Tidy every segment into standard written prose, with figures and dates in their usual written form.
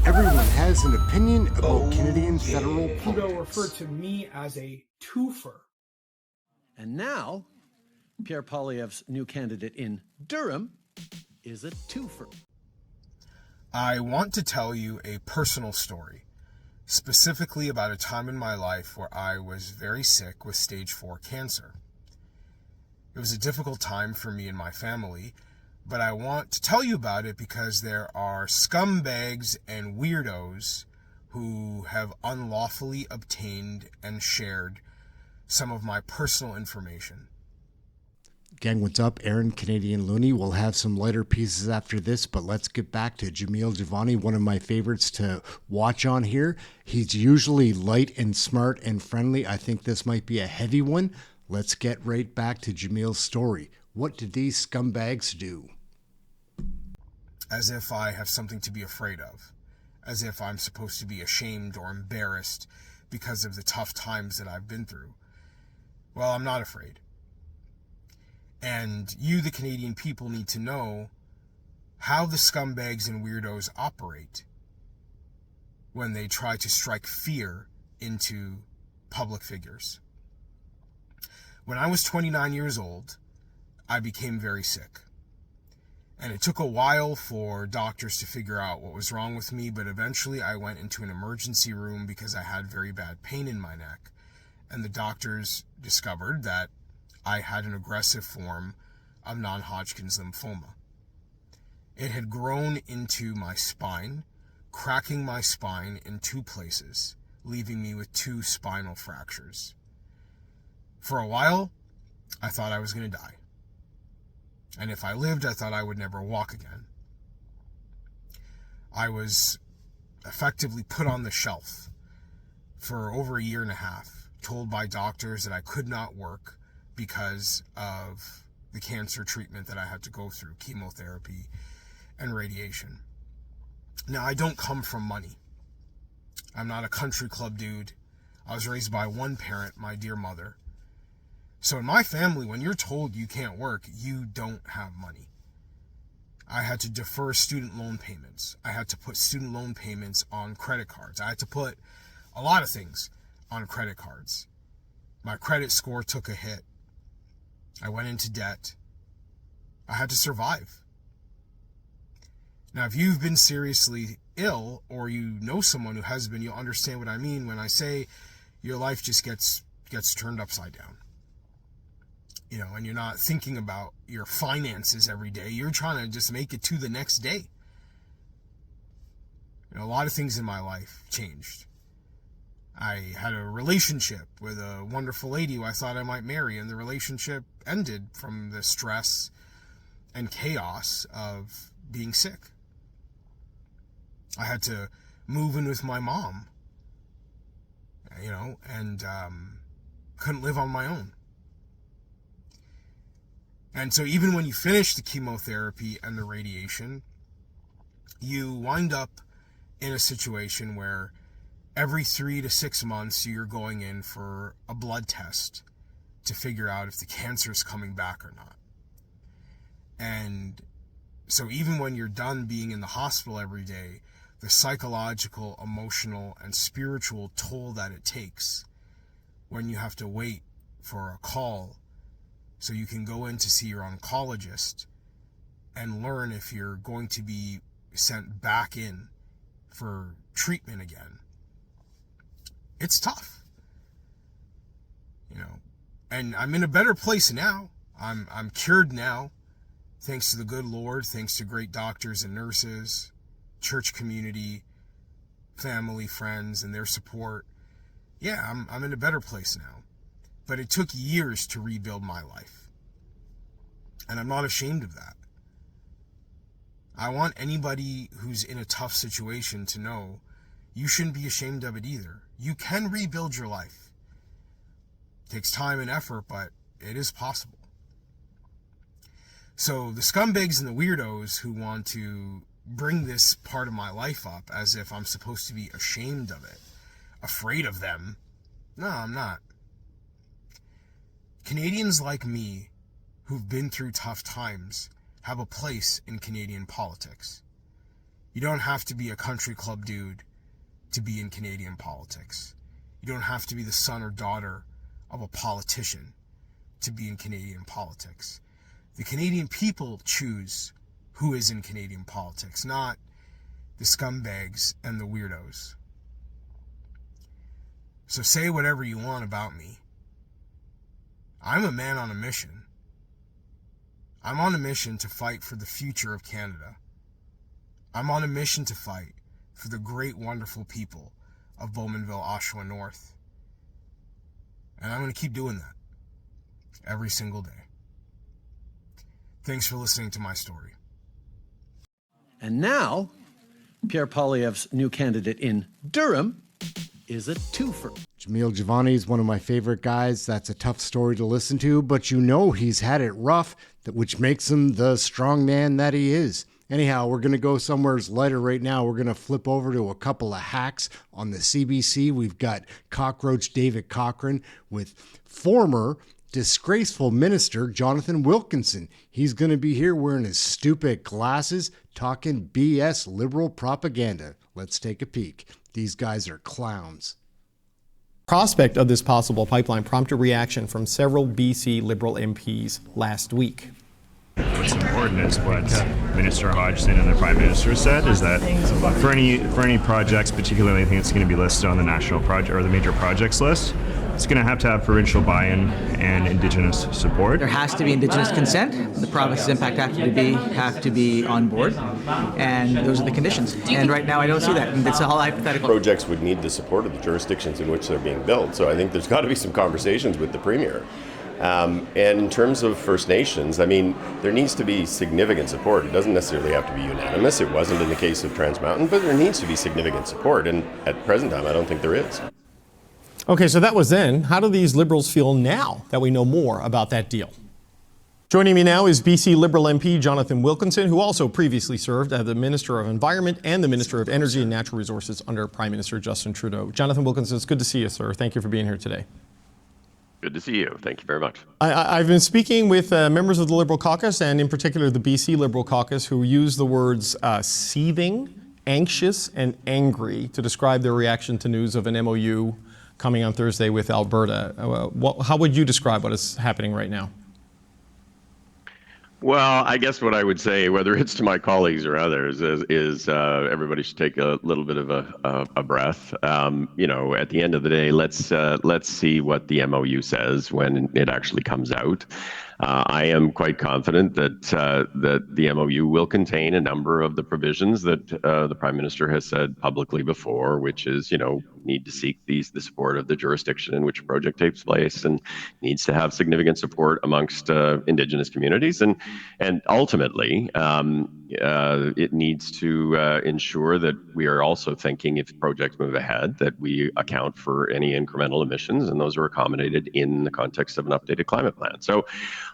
Everyone has an opinion about Canadian federal Trudeau politics. referred to me as a twofer. And now, Pierre Poilievre's new candidate in Durham is a twofer. I want to tell you a personal story, specifically about a time in my life where I was very sick with stage 4 cancer. It was a difficult time for me and my family, but I want to tell you about it because there are scumbags and weirdos who have unlawfully obtained and shared some of my personal information. Gang, what's up? Aaron, Canadian Looney. We'll have some lighter pieces after this, but let's get back to Jamil Jivani, one of my favorites to watch on here. He's usually light and smart and friendly. I think this might be a heavy one. Let's get right back to Jamil's story. What did these scumbags do? As if I have something to be afraid of. As if I'm supposed to be ashamed or embarrassed because of the tough times that I've been through. Well, I'm not afraid. And you, the Canadian people, need to know how the scumbags and weirdos operate when they try to strike fear into public figures. When I was 29 years old, I became very sick. And it took a while for doctors to figure out what was wrong with me, but eventually I went into an emergency room because I had very bad pain in my neck. And the doctors discovered that I had an aggressive form of non-Hodgkin's lymphoma. It had grown into my spine, cracking my spine in 2 places, leaving me with 2 spinal fractures. For a while, I thought I was going to die. And if I lived, I thought I would never walk again. I was effectively put on the shelf for over a year and a half, told by doctors that I could not work because of the cancer treatment that I had to go through, chemotherapy and radiation. Now, I don't come from money. I'm not a country club dude. I was raised by one parent, my dear mother. So in my family, when you're told you can't work, you don't have money. I had to defer student loan payments. I had to put student loan payments on credit cards. I had to put a lot of things on credit cards. My credit score took a hit. I went into debt. I had to survive. Now, if you've been seriously ill or you know someone who has been, you'll understand what I mean when I say your life just gets turned upside down. You know, and you're not thinking about your finances every day. You're trying to just make it to the next day. You know, a lot of things in my life changed. I had a relationship with a wonderful lady who I thought I might marry, and the relationship ended from the stress and chaos of being sick. I had to move in with my mom, you know, and couldn't live on my own. And so even when you finish the chemotherapy and the radiation, you wind up in a situation where every 3 to 6 months you're going in for a blood test to figure out if the cancer is coming back or not. And so even when you're done being in the hospital every day, the psychological, emotional, and spiritual toll that it takes when you have to wait for a call so you can go in to see your oncologist and learn if you're going to be sent back in for treatment again. It's tough, you know, and I'm in a better place now. I'm cured now, thanks to the good Lord, thanks to great doctors and nurses, church community, family, friends, and their support. Yeah, I'm in a better place now. But it took years to rebuild my life. And I'm not ashamed of that. I want anybody who's in a tough situation to know you shouldn't be ashamed of it either. You can rebuild your life. It takes time and effort, but it is possible. So the scumbags and the weirdos who want to bring this part of my life up as if I'm supposed to be ashamed of it, afraid of them, no, I'm not. Canadians like me who've been through tough times have a place in Canadian politics. You don't have to be a country club dude to be in Canadian politics. You don't have to be the son or daughter of a politician to be in Canadian politics. The Canadian people choose who is in Canadian politics, not the scumbags and the weirdos. So say whatever you want about me. I'm a man on a mission. I'm on a mission to fight for the future of Canada. I'm on a mission to fight for the great, wonderful people of Bowmanville, Oshawa North. And I'm going to keep doing that every single day. Thanks for listening to my story. And now, Pierre Poilievre's new candidate in Durham is a twofer. Jamil Jivani is one of my favorite guys. That's a tough story to listen to, but you know he's had it rough, which makes him the strong man that he is. Anyhow, we're going to go somewhere lighter right now. We're going to flip over to a couple of hacks on the CBC. We've got Cockroach David Cochrane with former disgraceful minister Jonathan Wilkinson. He's going to be here wearing his stupid glasses, talking BS liberal propaganda. Let's take a peek. These guys are clowns. Prospect of this possible pipeline prompted reaction from several BC Liberal MPs last week. What's important is what Minister Hodgson and the Prime Minister said, is that for any projects, particularly anything that's going to be listed on the national project or the major projects list, it's going to have provincial buy-in and Indigenous support. There has to be Indigenous consent. The province's impact have to be on board, and those are the conditions. And right now, I don't see that. And it's all hypothetical. Projects would need the support of the jurisdictions in which they're being built. So I think there's got to be some conversations with the Premier. And in terms of First Nations, I mean, there needs to be significant support. It doesn't necessarily have to be unanimous. It wasn't in the case of Trans Mountain, but there needs to be significant support. And at present time, I don't think there is. Okay, so that was then. How do these Liberals feel now that we know more about that deal? Joining me now is BC Liberal MP Jonathan Wilkinson, who also previously served as the Minister of Environment and the Minister of Energy and Natural Resources under Prime Minister Justin Trudeau. Jonathan Wilkinson, it's good to see you, sir. Thank you for being here today. Good to see you. Thank you very much. I've been speaking with members of the Liberal caucus, and in particular the BC Liberal caucus, who use the words seething, anxious, and angry to describe their reaction to news of an MOU coming on Thursday with Alberta. How would you describe what is happening right now? Well, I guess what I would say, whether it's to my colleagues or others, is everybody should take a little bit of a breath. You know, at the end of the day, let's see what the MOU says when it actually comes out. I am quite confident that the MOU will contain a number of the provisions that the Prime Minister has said publicly before, which is, you know, need to seek the support of the jurisdiction in which a project takes place, and needs to have significant support amongst Indigenous communities, and ultimately it needs to ensure that we are also thinking, if projects move ahead, that we account for any incremental emissions, and those are accommodated in the context of an updated climate plan. So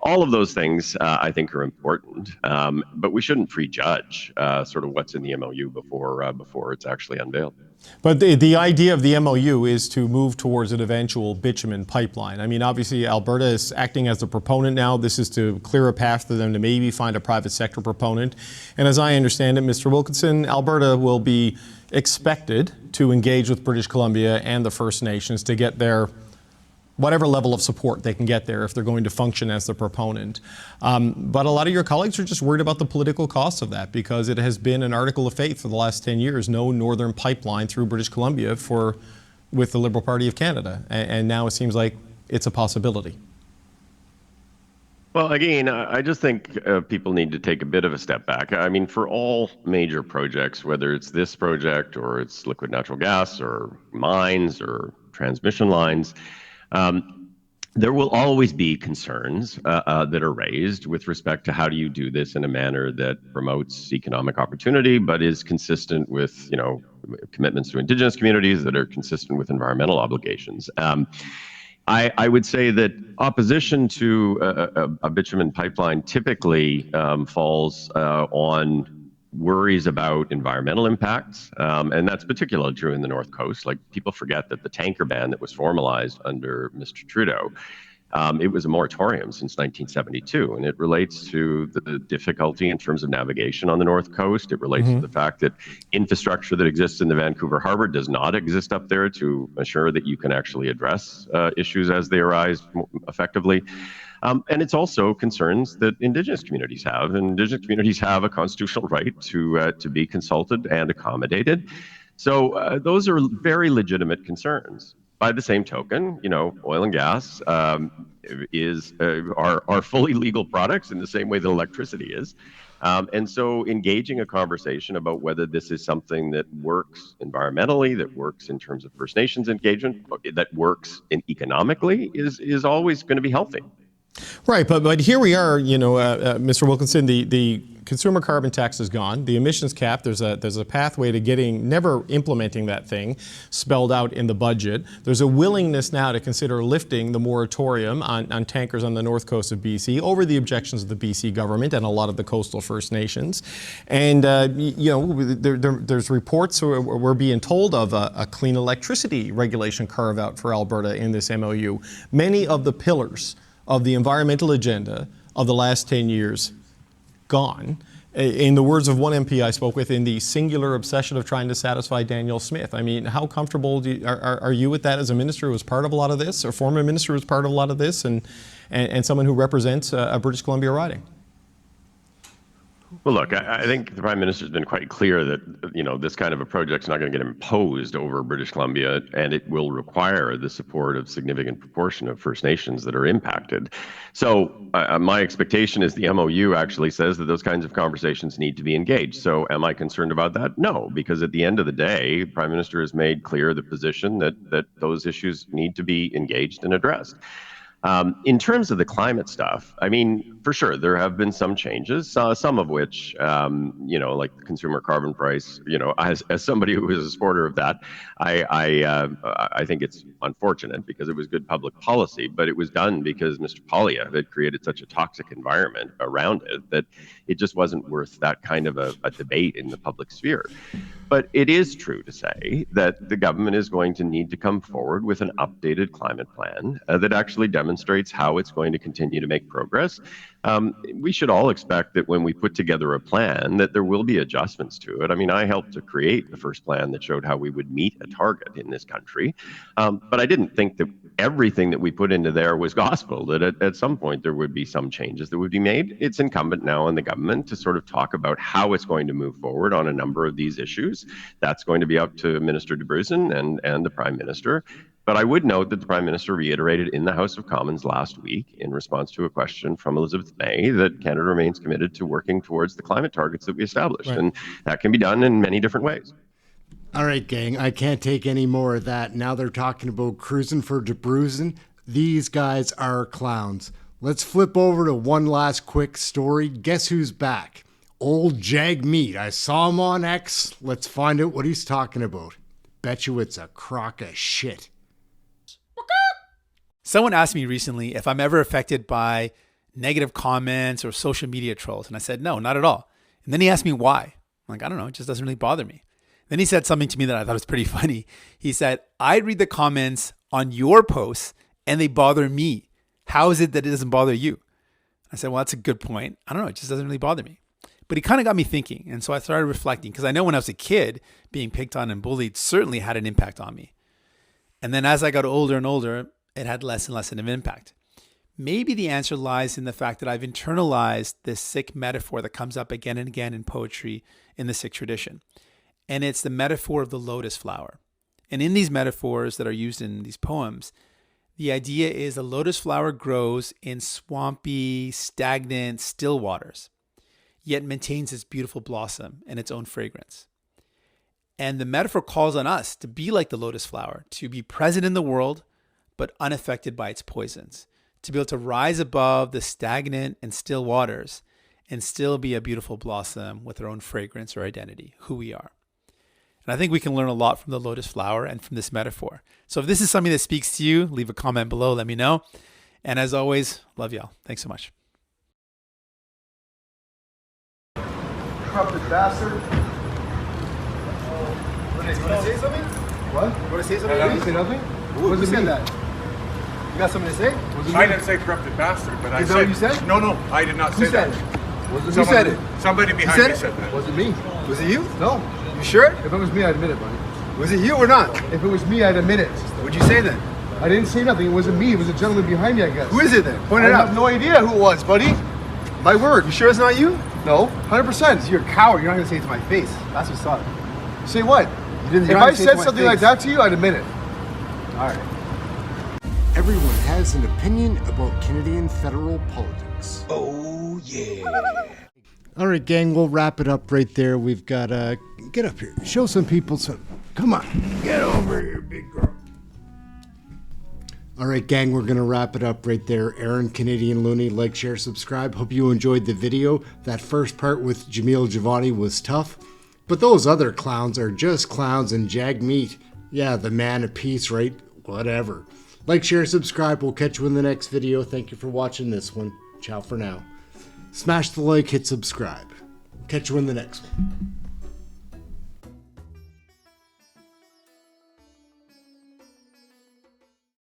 all of those things I think are important, but we shouldn't prejudge sort of what's in the MOU before it's actually unveiled. But the idea of the MOU is to move towards an eventual bitumen pipeline. I mean, obviously, Alberta is acting as the proponent now. This is to clear a path for them to maybe find a private sector proponent. And as I understand it, Mr. Wilkinson, Alberta will be expected to engage with British Columbia and the First Nations to get their whatever level of support they can get there if they're going to function as the proponent. But a lot of your colleagues are just worried about the political costs of that, because it has been an article of faith for the last 10 years, no northern pipeline through British Columbia with the Liberal Party of Canada. And now it seems like it's a possibility. Well, again, I just think people need to take a bit of a step back. I mean, for all major projects, whether it's this project or it's liquid natural gas or mines or transmission lines, there will always be concerns that are raised with respect to how do you do this in a manner that promotes economic opportunity, but is consistent with, you know, commitments to Indigenous communities, that are consistent with environmental obligations. I would say that opposition to a bitumen pipeline typically falls on worries about environmental impacts, and that's particularly true in the North Coast. Like, people forget that the tanker ban that was formalized under Mr. Trudeau It was a moratorium since 1972, and it relates to the difficulty in terms of navigation on the North Coast. It relates to the fact that infrastructure that exists in the Vancouver Harbour does not exist up there to assure that you can actually address issues as they arise effectively. And it's also concerns that Indigenous communities have. And Indigenous communities have a constitutional right to be consulted and accommodated. So those are very legitimate concerns. By the same token, oil and gas are fully legal products in the same way that electricity is. And so engaging a conversation about whether this is something that works environmentally, that works in terms of First Nations engagement, that works economically is always going to be healthy. Right, but here we are, Mr. Wilkinson, the consumer carbon tax is gone. The emissions cap, there's a pathway to never implementing that thing spelled out in the budget. There's a willingness now to consider lifting the moratorium on tankers on the north coast of BC over the objections of the BC government and a lot of the coastal First Nations. And, there's reports, we're being told of a clean electricity regulation carve out for Alberta in this MOU. Many of the pillars of the environmental agenda of the last 10 years gone. In the words of one MP I spoke with, in the singular obsession of trying to satisfy Daniel Smith. I mean, how comfortable are you with that as a minister who was part of a lot of this, or former minister who was part of a lot of this, and someone who represents a British Columbia riding? Well, look, I think the Prime Minister's been quite clear that, this kind of a project's not going to get imposed over British Columbia, and it will require the support of significant proportion of First Nations that are impacted. So my expectation is the MOU actually says that those kinds of conversations need to be engaged. So am I concerned about that? No, because at the end of the day, the Prime Minister has made clear the position that those issues need to be engaged and addressed. In terms of the climate stuff, I mean, for sure, there have been some changes, some of which, like the consumer carbon price, as somebody who is a supporter of that, I think it's unfortunate because it was good public policy, but it was done because Mr. Poilievre had created such a toxic environment around it that it just wasn't worth that kind of a debate in the public sphere. But it is true to say that the government is going to need to come forward with an updated climate plan that actually demonstrates how it's going to continue to make progress. We should all expect that when we put together a plan that there will be adjustments to it. I mean, I helped to create the first plan that showed how we would meet a target in this country. But I didn't think that everything that we put into there was gospel, that at some point there would be some changes that would be made. It's incumbent now on the government to sort of talk about how it's going to move forward on a number of these issues. That's going to be up to Minister de Bruijn and the Prime Minister. But I would note that the Prime Minister reiterated in the House of Commons last week, in response to a question from Elizabeth May, that Canada remains committed to working towards the climate targets that we established. Right. And that can be done in many different ways. All right, gang, I can't take any more of that. Now they're talking about cruising for de Bruijn. These guys are clowns. Let's flip over to one last quick story. Guess who's back? Old Jagmeet. I saw him on X. Let's find out what he's talking about. Bet you it's a crock of shit. Someone asked me recently if I'm ever affected by negative comments or social media trolls. And I said, no, not at all. And then he asked me why. I'm like, I don't know. It just doesn't really bother me. Then he said something to me that I thought was pretty funny. He said, I read the comments on your posts and they bother me. How is it that it doesn't bother you? I said, well, that's a good point. I don't know. It just doesn't really bother me. But he kind of got me thinking. And so I started reflecting because I know when I was a kid, being picked on and bullied certainly had an impact on me. And then as I got older and older, it had less and less of an impact. Maybe the answer lies in the fact that I've internalized this Sikh metaphor that comes up again and again in poetry in the Sikh tradition. And it's the metaphor of the lotus flower. And in these metaphors that are used in these poems, the idea is the lotus flower grows in swampy, stagnant, still waters, yet maintains its beautiful blossom and its own fragrance. And the metaphor calls on us to be like the lotus flower, to be present in the world, but unaffected by its poisons, to be able to rise above the stagnant and still waters and still be a beautiful blossom with our own fragrance or identity, who we are. And I think we can learn a lot from the lotus flower and from this metaphor. So if this is something that speaks to you, leave a comment below, let me know. And as always, love y'all. Thanks so much. Corrupted bastard. Want to say something? What? Want to say something? Say nothing? Who said that? You got something to say? I didn't say corrupted bastard, but I Is said... that what you said? No, I did not say Who said that. it? Who said it? Somebody behind me said that. Was it me? Was it you? No. You sure? If it was me, I'd admit it, buddy. Was it you or not? If it was me, I'd admit it. What'd you say then? I didn't say nothing. It wasn't me. It was a gentleman behind me, I guess. Who is it then? Point it out. I have no idea who it was, buddy. My word. You sure it's not you? No. 100%. You're a coward. You're not going to say it to my face. That's what's up. Say what? If I said something like that to you, I'd admit it. All right. Everyone has an opinion about Canadian federal politics. Oh, yeah. All right, gang, we'll wrap it up right there. We've got, get up here. Show some people some. Come on. Get over here, big girl. All right, gang, we're going to wrap it up right there. Aaron, Canadian Looney, like, share, subscribe. Hope you enjoyed the video. That first part with Jamil Jivani was tough, but those other clowns are just clowns, and Jagmeet, yeah, the man of peace, right? Whatever. Like, share, subscribe. We'll catch you in the next video. Thank you for watching this one. Ciao for now. Smash the like, hit subscribe. Catch you in the next one.